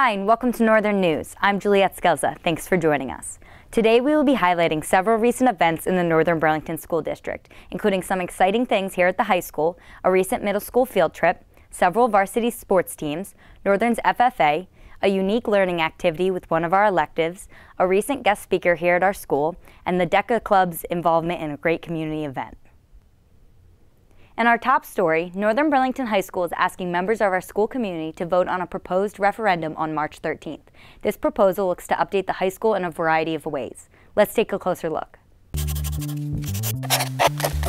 Hi, and welcome to Northern News. I'm Juliet Scelza. Thanks for joining us. Today we will be highlighting several recent events in the Northern Burlington School District, including some exciting things here at the high school, a recent middle school field trip, several varsity sports teams, Northern's FFA, a unique learning activity with one of our electives, a recent guest speaker here at our school, and the DECA Club's involvement in a great community event. In our top story, Northern Burlington High School is asking members of our school community to vote on a proposed referendum on March 13th. This proposal looks to update the high school in a variety of ways. Let's take a closer look.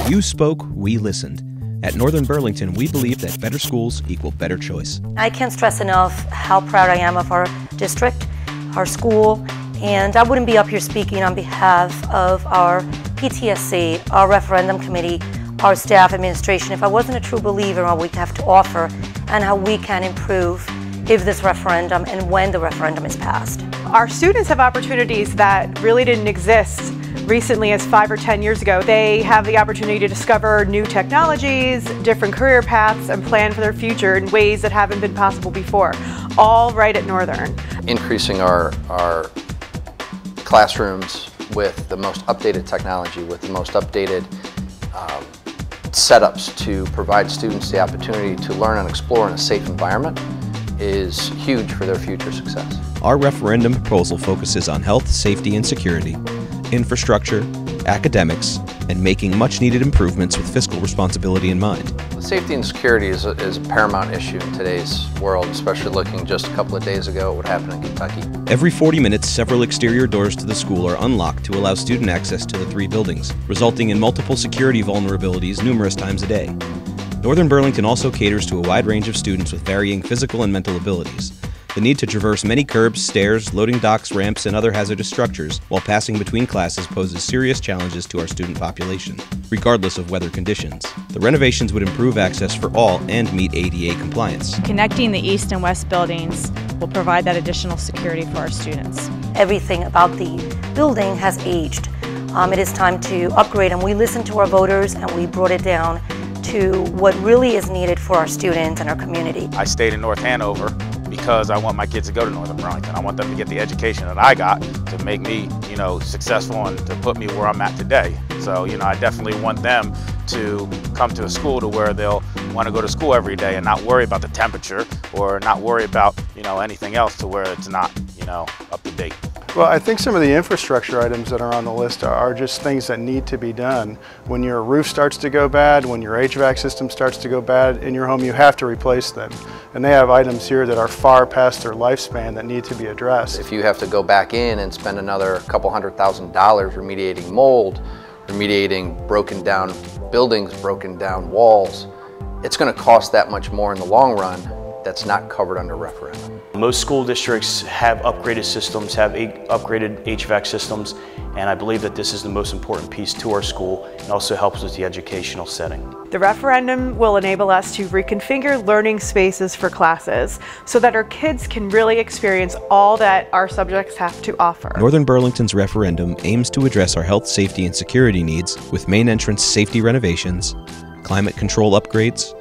You spoke, we listened. At Northern Burlington, we believe that better schools equal better choice. I can't stress enough how proud I am of our district, our school, and I wouldn't be up here speaking on behalf of our PTSC, our referendum committee, our staff, administration, if I wasn't a true believer in what we have to offer and how we can improve if this referendum and when the referendum is passed. Our students have opportunities that really didn't exist recently as 5 or 10 years ago. They have the opportunity to discover new technologies, different career paths, and plan for their future in ways that haven't been possible before, all right at Northern. Increasing our classrooms with the most updated technology, with the most updated setups to provide students the opportunity to learn and explore in a safe environment is huge for their future success. Our referendum proposal focuses on health, safety, and security, infrastructure, academics, and making much-needed improvements with fiscal responsibility in mind. Safety and security is a paramount issue in today's world, especially looking just a couple of days ago at what happened in Kentucky. Every 40 minutes, several exterior doors to the school are unlocked to allow student access to the 3 buildings, resulting in multiple security vulnerabilities numerous times a day. Northern Burlington also caters to a wide range of students with varying physical and mental abilities. The need to traverse many curbs, stairs, loading docks, ramps, and other hazardous structures while passing between classes poses serious challenges to our student population, regardless of weather conditions. The renovations would improve access for all and meet ADA compliance. Connecting the east and west buildings will provide that additional security for our students. Everything about the building has aged. It is time to upgrade, and we listened to our voters and we brought it down to what really is needed for our students and our community. I stayed in North Hanover because I want my kids to go to Northern Burlington. I want them to get the education that I got to make me, successful and to put me where I'm at today. So, I definitely want them to come to a school to where they'll want to go to school every day and not worry about the temperature or not worry about, anything else to where it's not, up to date. Well, I think some of the infrastructure items that are on the list are just things that need to be done. When your roof starts to go bad, when your HVAC system starts to go bad in your home, you have to replace them. And they have items here that are far past their lifespan that need to be addressed. If you have to go back in and spend another couple $100,000 remediating mold, remediating broken down buildings, broken down walls, it's going to cost that much more in the long run. That's not covered under referendum. Most school districts have upgraded systems, have upgraded HVAC systems, and I believe that this is the most important piece to our school and also helps with the educational setting. The referendum will enable us to reconfigure learning spaces for classes so that our kids can really experience all that our subjects have to offer. Northern Burlington's referendum aims to address our health, safety, and security needs with main entrance safety renovations, climate control upgrades,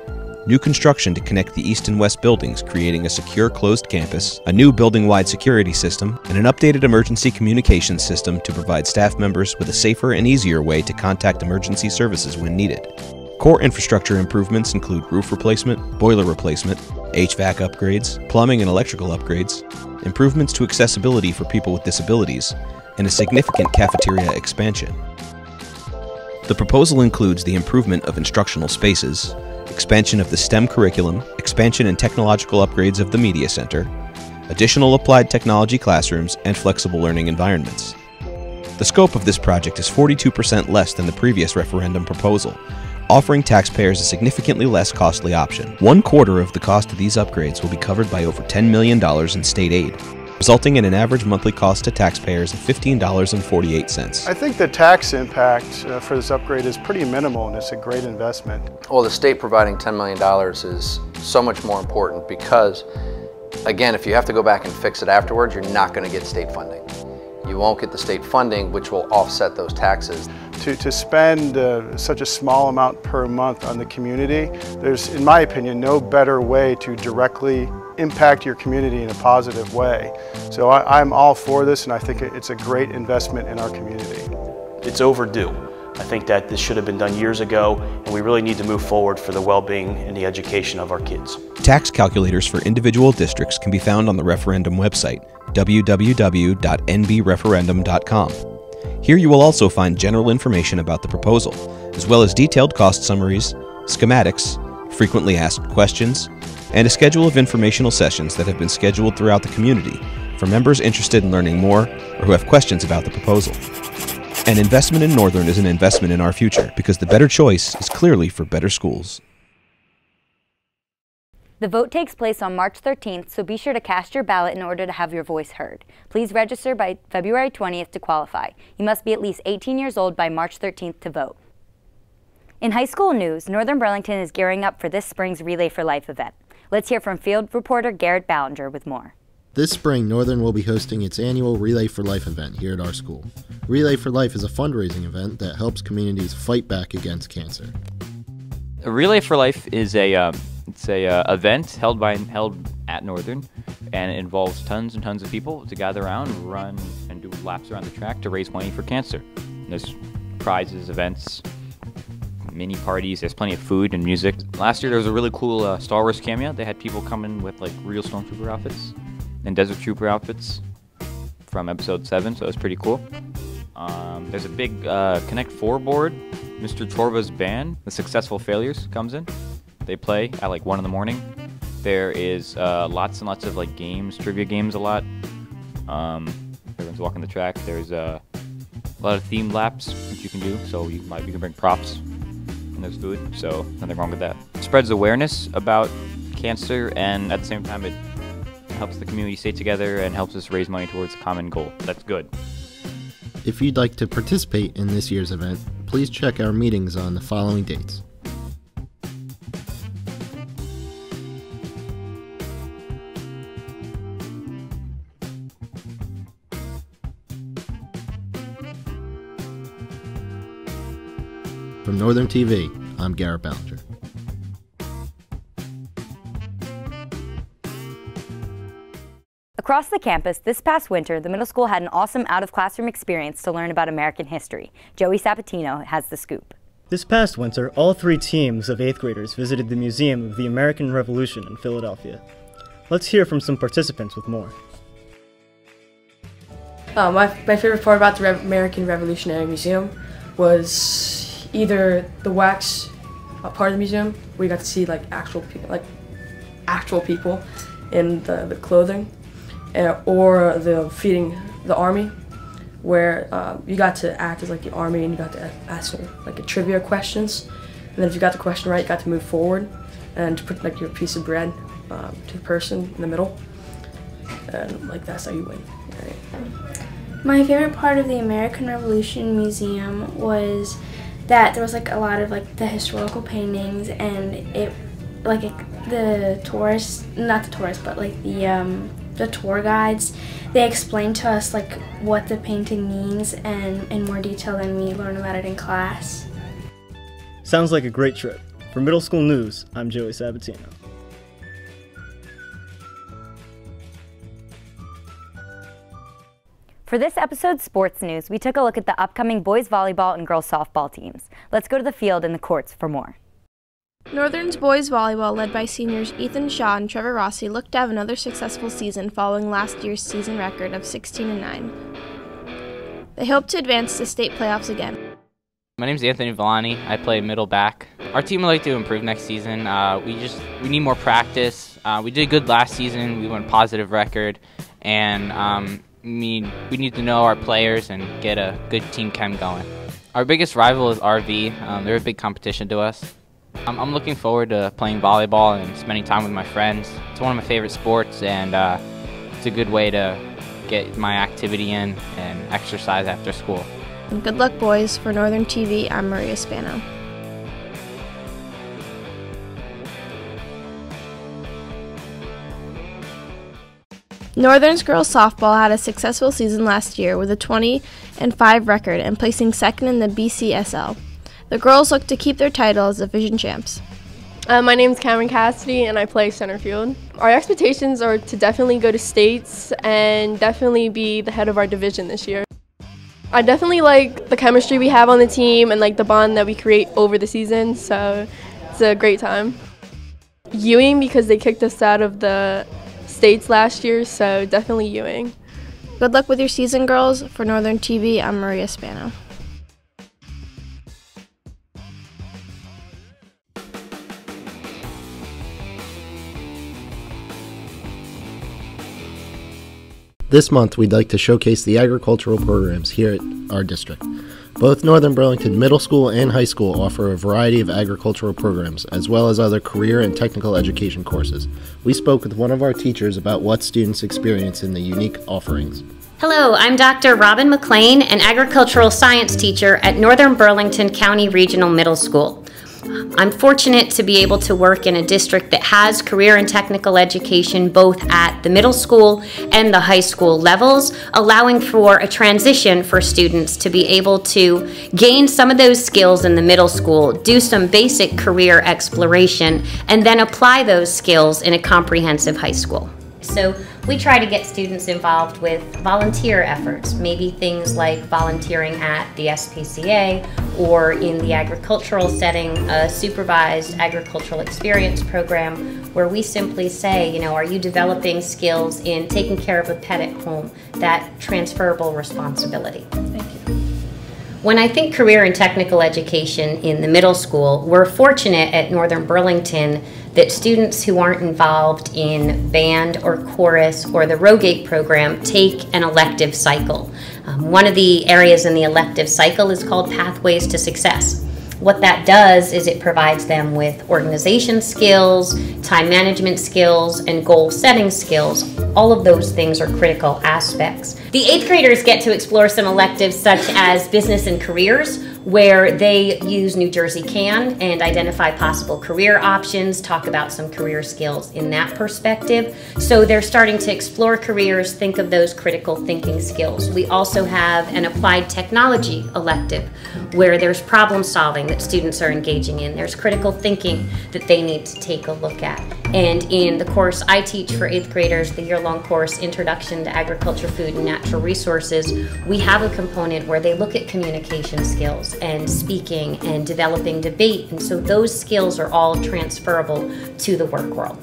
new construction to connect the east and west buildings, creating a secure closed campus, a new building-wide security system, and an updated emergency communications system to provide staff members with a safer and easier way to contact emergency services when needed. Core infrastructure improvements include roof replacement, boiler replacement, HVAC upgrades, plumbing and electrical upgrades, improvements to accessibility for people with disabilities, and a significant cafeteria expansion. The proposal includes the improvement of instructional spaces, expansion of the STEM curriculum, expansion and technological upgrades of the media center, additional applied technology classrooms, and flexible learning environments. The scope of this project is 42% less than the previous referendum proposal, offering taxpayers a significantly less costly option. 1/4 of the cost of these upgrades will be covered by over $10 million in state aid, resulting in an average monthly cost to taxpayers of $15.48. I think the tax impact for this upgrade is pretty minimal, and it's a great investment. Well, the state providing $10 million is so much more important because, again, if you have to go back and fix it afterwards, you're not going to get state funding. You won't get the state funding, which will offset those taxes. To spend such a small amount per month on the community, there's, in my opinion, no better way to directly impact your community in a positive way. So I'm all for this, and I think it's a great investment in our community. It's overdue. I think that this should have been done years ago, and we really need to move forward for the well-being and the education of our kids. Tax calculators for individual districts can be found on the referendum website, www.nbreferendum.com. Here you will also find general information about the proposal, as well as detailed cost summaries, schematics, frequently asked questions, and a schedule of informational sessions that have been scheduled throughout the community for members interested in learning more or who have questions about the proposal. An investment in Northern is an investment in our future because the better choice is clearly for better schools. The vote takes place on March 13th, so be sure to cast your ballot in order to have your voice heard. Please register by February 20th to qualify. You must be at least 18 years old by March 13th to vote. In high school news, Northern Burlington is gearing up for this spring's Relay for Life event. Let's hear from field reporter Garrett Ballinger with more. This spring, Northern will be hosting its annual Relay for Life event here at our school. Relay for Life is a fundraising event that helps communities fight back against cancer. A Relay for Life is a event held at Northern, and it involves tons and tons of people to gather around, run, and do laps around the track to raise money for cancer. There's prizes, events, mini parties. There's plenty of food and music. Last year there was a really cool Star Wars cameo. They had people come in with like real Stormtrooper outfits and Desert Trooper outfits from Episode 7, so it was pretty cool. There's a big Connect 4 board. Mr. Chorba's band, The Successful Failures, comes in. They play at like 1 in the morning. There is lots and lots of like games, trivia games a lot. Everyone's walking the track. There's a lot of themed laps that you can do, so you can bring props and there's food, so nothing wrong with that. It spreads awareness about cancer, and at the same time it helps the community stay together and helps us raise money towards a common goal. That's good. If you'd like to participate in this year's event, please check our meetings on the following dates. From Northern TV, I'm Garrett Ballinger. Across the campus, this past winter, the middle school had an awesome out-of-classroom experience to learn about American history. Joey Sabatino has the scoop. This past winter, all 3 teams of 8th graders visited the Museum of the American Revolution in Philadelphia. Let's hear from some participants with more. My favorite part about the American Revolutionary Museum was either the wax part of the museum, where you got to see like actual people in the clothing, or the feeding the army, where you got to act as like the army and you got to ask like a trivia questions, and then if you got the question right, you got to move forward and to put like your piece of bread to the person in the middle, and like that's how you win. Right? My favorite part of the American Revolution Museum was that there was like a lot of like the historical paintings, and the tourists, not the tourists, but like the tour guides, they explained to us like what the painting means and in more detail than we learn about it in class. Sounds like a great trip. For Middle School News, I'm Joey Sabatino. For this episode's sports news, we took a look at the upcoming boys volleyball and girls softball teams. Let's go to the field and the courts for more. Northern's boys volleyball, led by seniors Ethan Shaw and Trevor Rossi, looked to have another successful season following last year's season record of 16-9. They hope to advance to state playoffs again. My name is Anthony Villani. I play middle back. Our team would like to improve next season. We need more practice. We did good last season. We went positive record, and we need to know our players and get a good team chem going. Our biggest rival is RV. They're a big competition to us. I'm looking forward to playing volleyball and spending time with my friends. It's one of my favorite sports, and it's a good way to get my activity in and exercise after school. And good luck, boys. For Northern TV, I'm Maria Spano. Northern's girls softball had a successful season last year with a 20-5 record and placing second in the BCSL. The girls look to keep their title as division champs. My name's Cameron Cassidy and I play center field. Our expectations are to definitely go to states and definitely be the head of our division this year. I definitely like the chemistry we have on the team and like the bond that we create over the season, so it's a great time. Ewing, because they kicked us out of the states last year, so definitely Ewing. Good luck with your season, girls. For Northern TV, I'm Maria Spano. This month, we'd like to showcase the agricultural programs here at our district. Both Northern Burlington Middle School and High School offer a variety of agricultural programs, as well as other career and technical education courses. We spoke with one of our teachers about what students experience in the unique offerings. Hello, I'm Dr. Robin McLean, an agricultural science teacher at Northern Burlington County Regional Middle School. I'm fortunate to be able to work in a district that has career and technical education both at the middle school and the high school levels, allowing for a transition for students to be able to gain some of those skills in the middle school, do some basic career exploration, and then apply those skills in a comprehensive high school. So we try to get students involved with volunteer efforts, maybe things like volunteering at the SPCA or in the agricultural setting, a supervised agricultural experience program where we simply say, you know, are you developing skills in taking care of a pet at home, that transferable responsibility. Thank you. When I think career and technical education in the middle school, we're fortunate at Northern Burlington that students who aren't involved in band or chorus or the Rogate program take an elective cycle. One of the areas in the elective cycle is called Pathways to Success. What that does is it provides them with organization skills, time management skills, and goal setting skills. All of those things are critical aspects. The 8th graders get to explore some electives such as business and careers, where they use New Jersey CAN and identify possible career options, talk about some career skills in that perspective. So they're starting to explore careers, think of those critical thinking skills. We also have an applied technology elective where there's problem solving that students are engaging in. There's critical thinking that they need to take a look at. And in the course I teach for 8th graders, the year-long course, Introduction to Agriculture, Food, and Natural Resources, we have a component where they look at communication skills and speaking and developing debate. And so those skills are all transferable to the work world.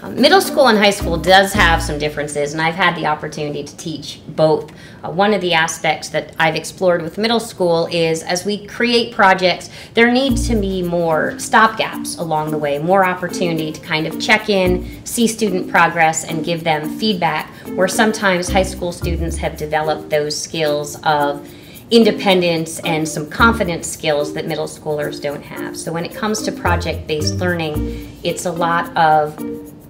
Middle school and high school does have some differences, and I've had the opportunity to teach both. One of the aspects that I've explored with middle school is as we create projects, there needs to be more stopgaps along the way, more opportunity to kind of check in, see student progress, and give them feedback, where sometimes high school students have developed those skills of independence and some confidence skills that middle schoolers don't have. So when it comes to project-based learning, it's a lot of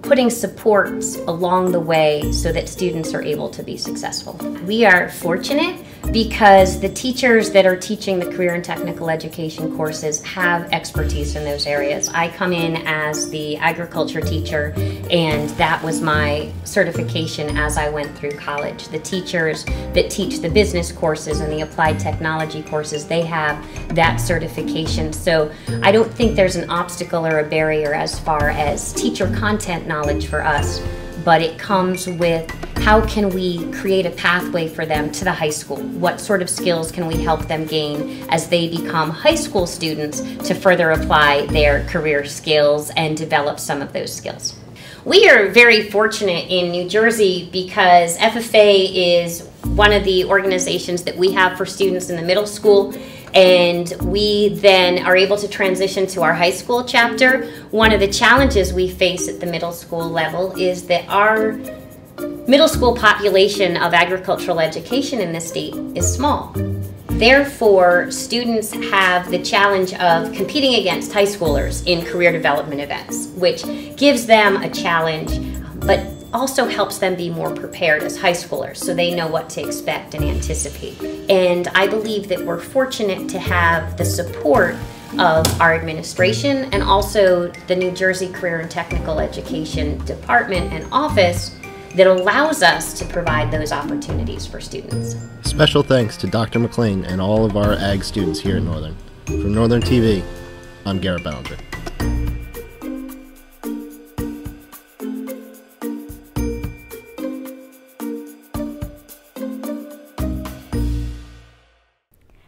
putting supports along the way so that students are able to be successful. We are fortunate because the teachers that are teaching the career and technical education courses have expertise in those areas. I come in as the agriculture teacher, and that was my certification as I went through college. The teachers that teach the business courses and the applied technology courses, they have that certification. So I don't think there's an obstacle or a barrier as far as teacher content knowledge for us, but it comes with how can we create a pathway for them to the high school? What sort of skills can we help them gain as they become high school students to further apply their career skills and develop some of those skills? We are very fortunate in New Jersey because FFA is one of the organizations that we have for students in the middle school, and we then are able to transition to our high school chapter. One of the challenges we face at the middle school level is that our middle school population of agricultural education in this state is small. Therefore, students have the challenge of competing against high schoolers in career development events, which gives them a challenge, but also helps them be more prepared as high schoolers so they know what to expect and anticipate. And I believe that we're fortunate to have the support of our administration and also the New Jersey Career and Technical Education Department and Office that allows us to provide those opportunities for students. Special thanks to Dr. McLean and all of our ag students here at Northern. From Northern TV, I'm Garrett Ballinger.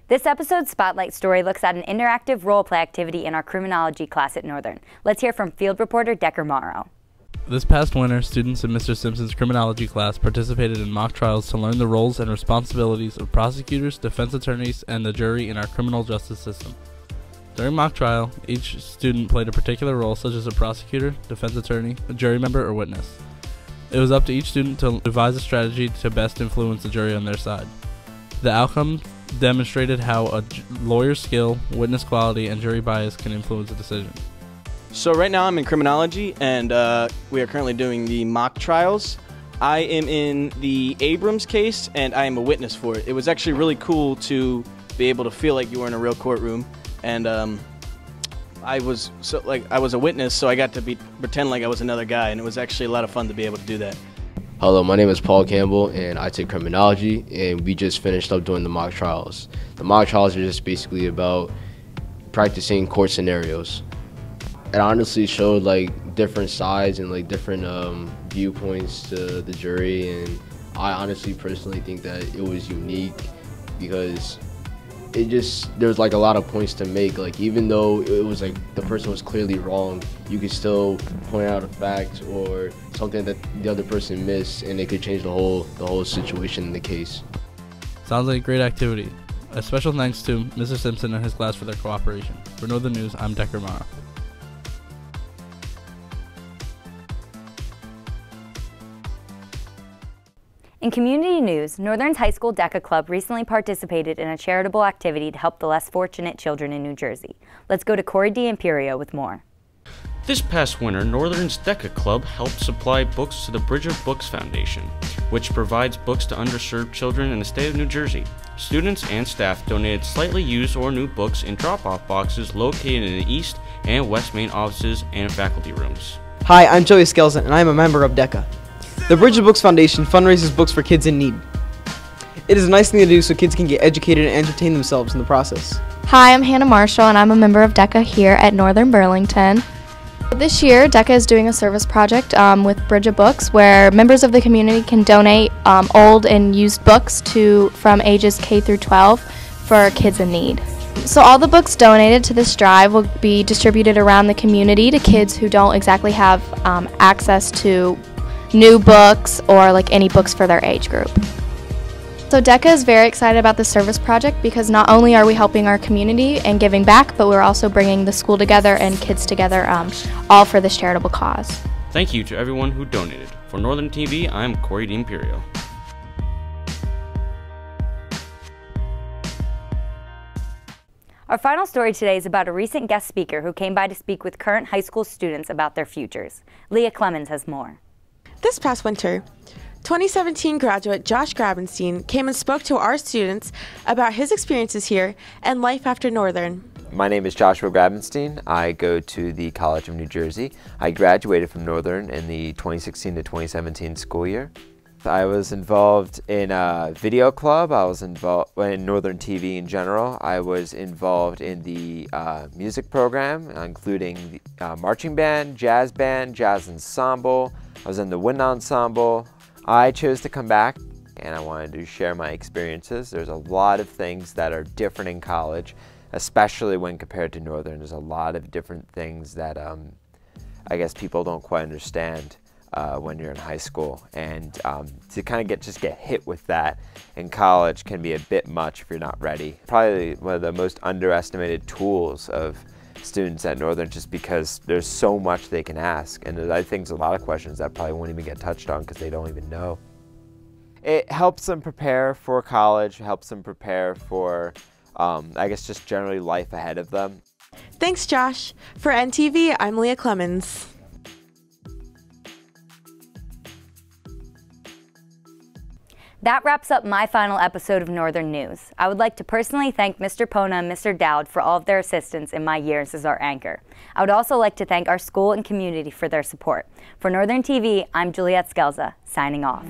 This episode's Spotlight story looks at an interactive role-play activity in our criminology class at Northern. Let's hear from field reporter Decker Morrow. This past winter, students in Mr. Simpson's criminology class participated in mock trials to learn the roles and responsibilities of prosecutors, defense attorneys, and the jury in our criminal justice system. During mock trial, each student played a particular role, such as a prosecutor, defense attorney, a jury member, or witness. It was up to each student to devise a strategy to best influence the jury on their side. The outcome demonstrated how a lawyer's skill, witness quality, and jury bias can influence a decision. So right now I'm in criminology, and we are currently doing the mock trials. I am in the Abrams case, and I am a witness for it. It was actually really cool to be able to feel like you were in a real courtroom, and I was a witness, so I got to pretend like I was another guy, and it was actually a lot of fun to be able to do that. Hello, my name is Paul Campbell, and I take criminology, and we just finished up doing the mock trials. The mock trials are just basically about practicing court scenarios. It honestly showed like different sides and like different viewpoints to the jury, and I honestly personally think that it was unique because there's like a lot of points to make. Like even though it was like the person was clearly wrong, you could still point out a fact or something that the other person missed, and it could change the whole situation in the case. Sounds like a great activity. A special thanks to Mr. Simpson and his class for their cooperation. For Northern News, I'm Decker Morrow. In community news, Northern's High School DECA Club recently participated in a charitable activity to help the less fortunate children in New Jersey. Let's go to Corey D'Imperio with more. This past winter, Northern's DECA Club helped supply books to the Bridge of Books Foundation, which provides books to underserved children in the state of New Jersey. Students and staff donated slightly used or new books in drop-off boxes located in the East and West Main offices and faculty rooms. Hi, I'm Juliet Scelza, and I am a member of DECA. The Bridge of Books Foundation fundraises books for kids in need. It is a nice thing to do so kids can get educated and entertain themselves in the process. Hi, I'm Hannah Marshall, and I'm a member of DECA here at Northern Burlington. This year, DECA is doing a service project with Bridge of Books where members of the community can donate old and used books from ages K through 12 for kids in need. So all the books donated to this drive will be distributed around the community to kids who don't exactly have access to new books or like any books for their age group. So DECA is very excited about this service project because not only are we helping our community and giving back, but we're also bringing the school together and kids together, all for this charitable cause. Thank you to everyone who donated. For Northern TV, I'm Corey D'Imperio. Our final story today is about a recent guest speaker who came by to speak with current high school students about their futures. Leah Clemens has more. This past winter, 2017 graduate Josh Grabenstein came and spoke to our students about his experiences here and life after Northern. My name is Joshua Grabenstein. I go to the College of New Jersey. I graduated from Northern in the 2016 to 2017 school year. I was involved in a video club. I was involved in Northern TV in general. I was involved in the music program, including the marching band, jazz ensemble. I was in the wind ensemble. I chose to come back and I wanted to share my experiences. There's a lot of things that are different in college, especially when compared to Northern. There's a lot of different things that I guess people don't quite understand when you're in high school. And to kind of just get hit with that in college can be a bit much if you're not ready. Probably one of the most underestimated tools of students at Northern, just because there's so much they can ask, and I think there's a lot of questions that probably won't even get touched on because they don't even know. It helps them prepare for college, helps them prepare for, I guess, just generally life ahead of them. Thanks, Josh. For NTV, I'm Leah Clemens. That wraps up my final episode of Northern News. I would like to personally thank Mr. Pona and Mr. Dowd for all of their assistance in my years as our anchor. I would also like to thank our school and community for their support. For Northern TV, I'm Juliet Scelza, signing off.